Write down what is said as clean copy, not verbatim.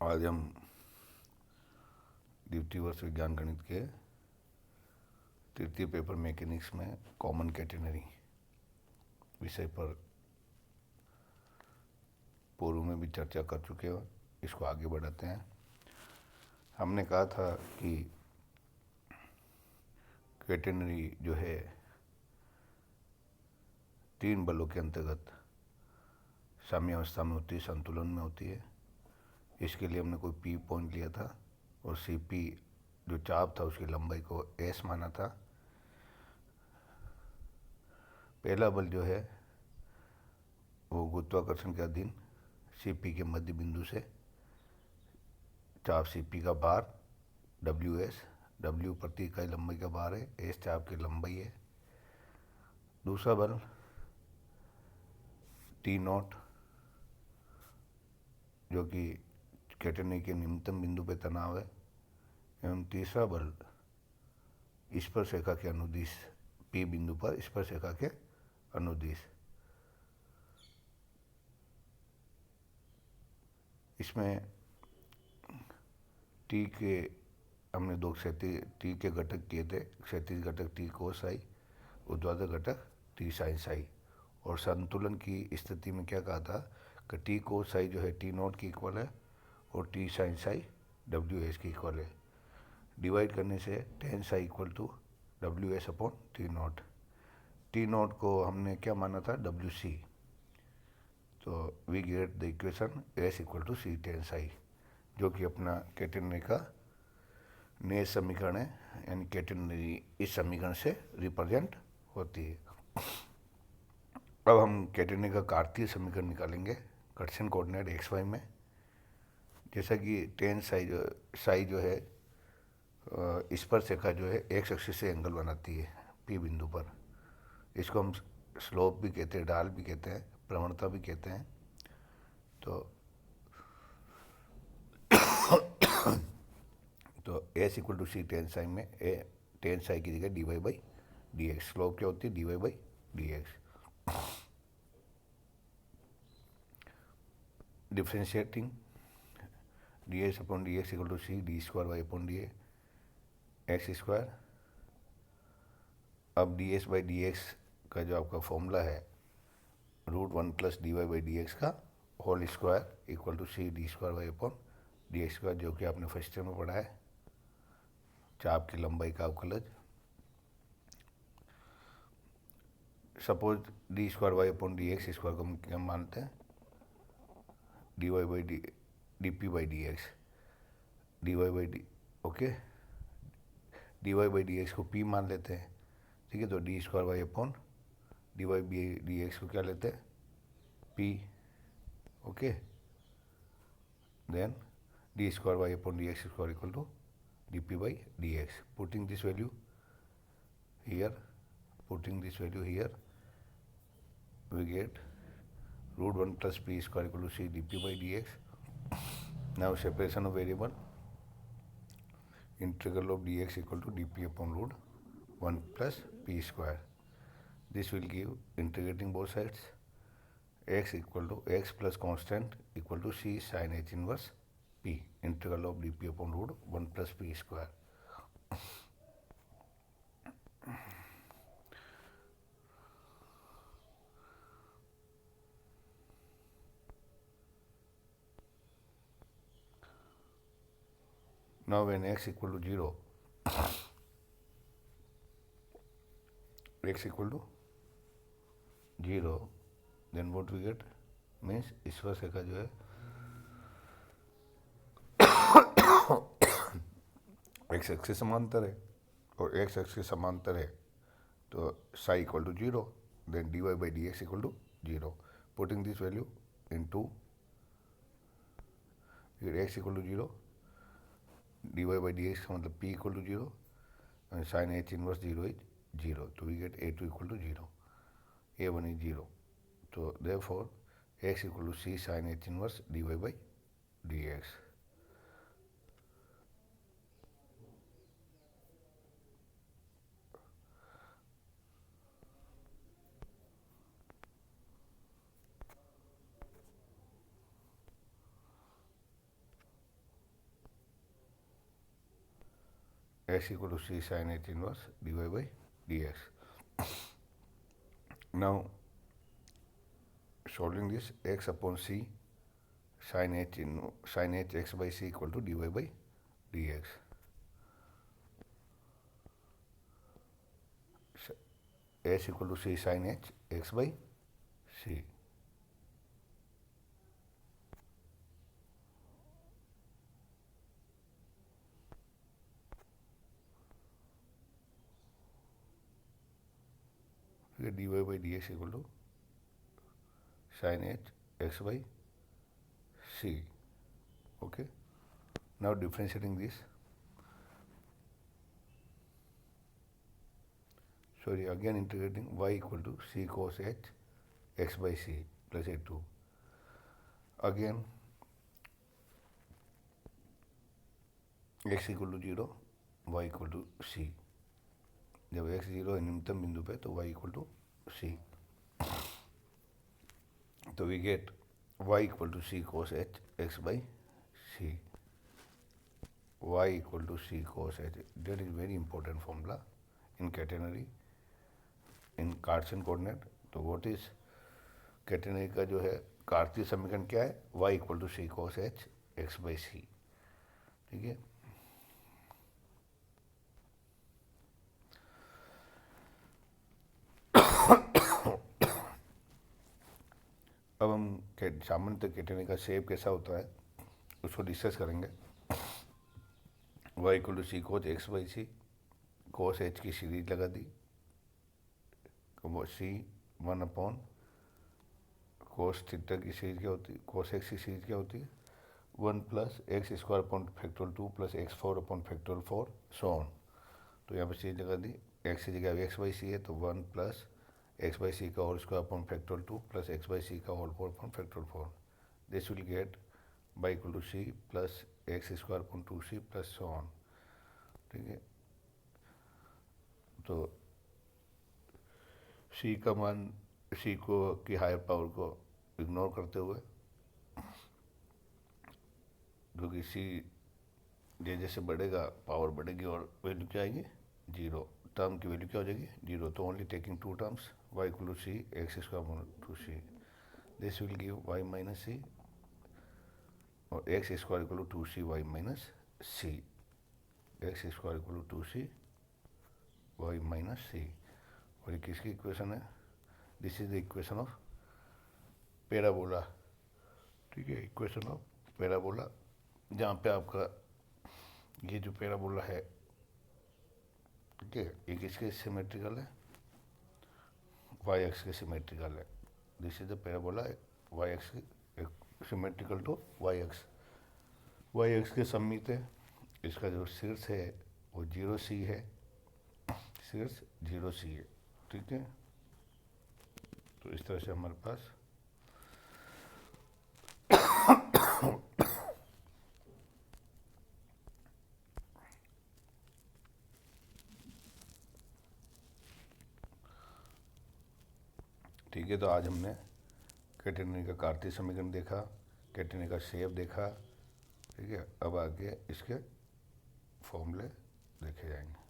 आज हम द्वितीय वर्ष विज्ञान गणित के तृतीय पेपर मैकेनिक्स में कॉमन कैटेनरी विषय पर पूर्व में भी चर्चा कर चुके हैं। इसको आगे बढ़ाते हैं। हमने कहा था कि कैटेनरी जो है तीन बलों के अंतर्गत साम्यावस्था में होती है, संतुलन में होती है। इसके लिए हमने कोई पी पॉइंट लिया था और सी पी जो चाप था उसकी लंबाई को एस माना था। पहला बल जो है वो गुरुत्वाकर्षण के अधीन सी पी के मध्य बिंदु से चाप सी पी का भार डब्ल्यू एस, डब्ल्यू प्रति इकाई लंबाई का भार है, एस चाप की लंबाई है। दूसरा बल टी नॉट जो कि कैटेनरी के निम्नतम बिंदु पर तनाव है, एवं तीसरा बल स्पर्श रेखा के अनुदिश पी बिंदु पर स्पर्श रेखा के अनुदिश। इसमें टी के हमने दो क्षैतिज टी के घटक किए थे। क्षैतिज घटक टी कोस आई, ऊर्ध्वाधर घटक टी साइन साई। और संतुलन की स्थिति में क्या कहा था कि टी कोस साई जो है टी नॉट की इक्वल है और T sine psi W S की इक्वल है। डिवाइड करने से tan psi equal to W S upon T naught. T naught को हमने क्या माना था, डब्ल्यू सी। तो we get the equation S equal to C tan psi, जो कि अपना कैटेनरी का नए समीकरण है, यानी कैटेनरी इस समीकरण से रिप्रेजेंट होती है। अब हम कैटेनरी का कार्तीय समीकरण निकालेंगे कार्टेशियन कोऑर्डिनेट एक्स वाई में। जैसा कि टेन साई जो है स्पर्श रेखा जो है एक्स एक्सिस से एंगल बनाती है पी बिंदु पर। इसको हम स्लोप भी कहते हैं, ढाल भी कहते हैं, प्रवणता भी कहते हैं। तो s equal to C tan psi में ए टेन साइन की जगह d Y by D x. Slope क्या होती है, d Y by D x. Differentiating d s upon D x equal to c D square Y upon D x square. अब d s by D x का जो आपका formula है root one plus d Y by D x का whole square equal to c D square Y upon D x square, जो कि आपने first year में पढ़ा है, चाप की लंबाई का अवकलज। Suppose D square Y upon D x square को हम क्या मानते हैं, D Y by D P by D X, D Y by D okay, D Y by D X को पी मान लेते हैं। ठीक है, तो D square Y upon D Y by D X को क्या लेते हैं, P. Okay, then D square Y upon D x square equal to D P by D x. Putting this value here, putting this value here, we get root 1 plus p square equal to c dp by dx. Now separation of variable, integral of dx equal to dp upon root 1 plus p square. This will give, integrating both sides, x equal to x plus constant equal to c sin h inverse p, integral of dp upon root 1 plus p square. Now when x equal to 0, x equal to 0, then what we get means स्पर्श रेखा जो है x axis समांतर है और x axis समांतर है, तो psi equal to 0, then D Y by D x equal to 0. Putting this value into x equal to 0, D Y by D x का मतलब p equal to 0 and sin h inverse 0 is 0. तो we get a2 equal to 0, a1 is 0. So therefore x equal to c sin h inverse dy by dx. x equal to c sin h inverse dy by dx. Now solving this, x upon c sin h x by c equal to dy by dx. S equal to c sin h x by c. dy by dx equal to sin h x by c. Okay. Now differentiating this. Sorry, again integrating y equal to c cos h x by c plus a2. Again x equal to 0, y equal to c. जब x 0 है न्यूनतम बिंदु पे तो y equal to c. तो we get y equal to c cos h x by c. y equal to c cos h. That is very important formula in catenary, in Cartesian coordinate. तो what is catenary का जो है कार्तीय समीकरण क्या है? y equal to c cos h x by c. ठीक है. अब हम सामान्यतः कैटेनरी का शेप कैसा होता है उसको डिस्कस करेंगे. y equal to C cos X by C. Cos H की सीरीज लगा दी. सी 1 अपॉन कोस थीटा की सीरीज क्या होती है? कोस एक्स की सीरीज क्या होती है? 1 plus x square upon factorial 2 plus x 4 upon factorial 4 so on. तो यहाँ पर सीरीज लगा दी. एक्स की जगह एक्स बाई सी है तो 1 प्लस एक्स बाई सी का whole square upon factorial 2 plus x by c का whole 4 upon factorial 4. This will get y equal to c plus x square upon 2c plus so on. ठीक है. तो c का मान c को की higher power को इग्नोर करते हुए, क्योंकि c जैसे बढ़ेगा पावर बढ़ेगी और वैल्यू क्या आएगी? 0. टर्म की वैल्यू क्या हो जाएगी? 0. तो only taking two terms y equal to c x square upon 2c. This will give y minus c और x square equal to 2c y minus c. X square equal to 2c y minus c. और ये किसकी equation है? This is the equation of parabola. ठीक है. Equation of parabola, जहाँ पे आपका ये जो पैराबोला है, ठीक है, ये किसके सिमेट्रिकल है? वाई एक्स के सिमेट्रिकल है. This is the parabola Y X symmetrical to Y X. Y X के सम्मित है. इसका जो शीर्ष है वो 0c है. शीर्ष 0c है. ठीक है. तो इस तरह से हमारे पास ठीक है. तो आज हमने कैटेनरी का कार्तीय समीकरण देखा, कैटेनरी का शेप देखा. ठीक है. अब आगे इसके फॉर्मूले देखे जाएंगे.